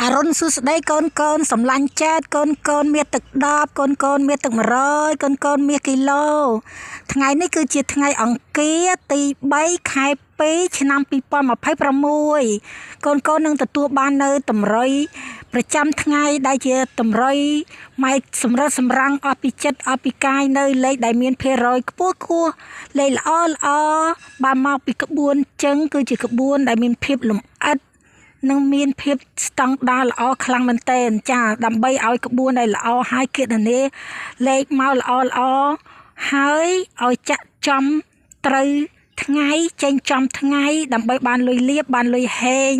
អារុនសួស្ដីកូនកូនសំឡាញ់ចែតកូនកូនមាសទឹក10កូនកូនមាសទឹក100កូនកូនមាសគីឡូថ្ងៃនេះគឺជាថ្ងៃអង្គារទី3ខែ2ឆ្នាំ2026កូនកូននឹងទទួលបាននៅតម្រុយប្រចាំថ្ងៃដែលជាតម្រុយម៉ែសម្រិតសម្រាំងអស់ពីចិត្តអស់ពីកាយនៅលេខដែលមានភាគរយខ្ពស់លេខល្អបើមកពីក្បួនចឹងគឺជាក្បួនដែលមានភាពលម្អិតនឹងមានភាពស្តង់ដារល្អខ្លាំងមែនទែនចាដើម្បីឲ្យក្បួនដែលល្អហើយគណនាលេខមកល្អហើយឲ្យចាក់ចំត្រូវថ្ងៃចេញចំថ្ងៃដើម្បីបានលុយលាភបានលុយហេង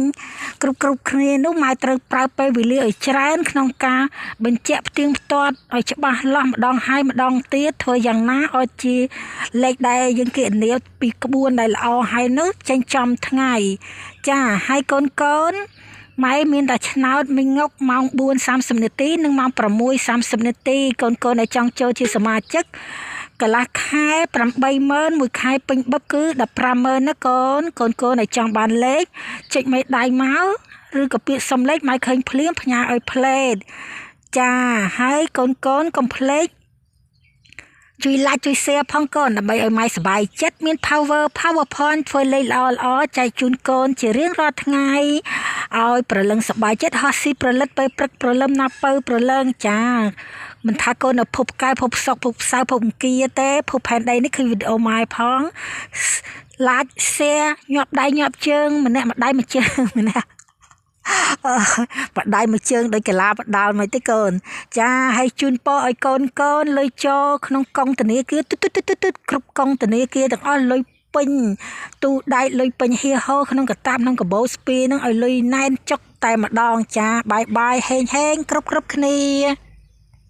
គ្រប់គ្នានោះម៉ែត្រូវប្រើពេលវេលាឲ្យច្រើនក្នុងការបញ្ជាក់ផ្ទៀងផ្ទាត់ឲ្យច្បាស់លាស់ម្ដងហើយម្ដងទៀតធ្វើយ៉ាងណាឲ្យជាលេខដែលយើងគណនាពីក្បួនដែលល្អហើយនោះចេញចំថ្ងៃចាហើយកូនម៉ែមានតែឆ្នោតមីងុកម៉ោង 4:30 នាទីនិងម៉ោង 6:30 នាទីកូនដែលចង់ចូលជាសមាជិកកន្លះខែ 80000 មួយខែពេញបឹកគឺ 150,000 ណាកូនដែលចង់បានលេខចុចមេដៃមកឬក៏ពាក្យសុំលេខម៉ែឃើញភ្លាមផ្ញើឲ្យផ្លេតចាហើយកូនកុំភ្លេចជួយ like ជួយ share ផងកូនដើម្បីឲ្យម៉ែសប្បាយចិត្តមាន PowerPoint ធ្វើលេខល្អចែកជូនកូនជារៀងរាល់ថ្ងៃឲ្យប្រលឹងសប្បាយចិត្តហោះស៊ីប្រលិតពេលព្រឹកព្រលឹមណាពៅប្រលឹងចាមិនថាកូននៅភពកែភពសុកភពផ្សៅភពអង្គារទេភពផែនដីនេះគឺវីដេអូម៉ែផង like share ញាប់ដៃញាប់ជើងម្នាក់មួយដៃមួយជើងម្នាក់បដៃមួយជើងដោយកលាបដោលមិនទេកូនចាហើយជូនពរឲ្យកូនលុយចូលក្នុងកងធនាគារទឹកគ្រប់កងធនាគារទាំងអស់លុយពេញទូដៃលុយពេញហៀហោក្នុងកតាបក្នុងកបោស្ពីនឹងឲ្យលុយណែនចុកតែម្ដងចាបាយហេងគ្រប់គ្នា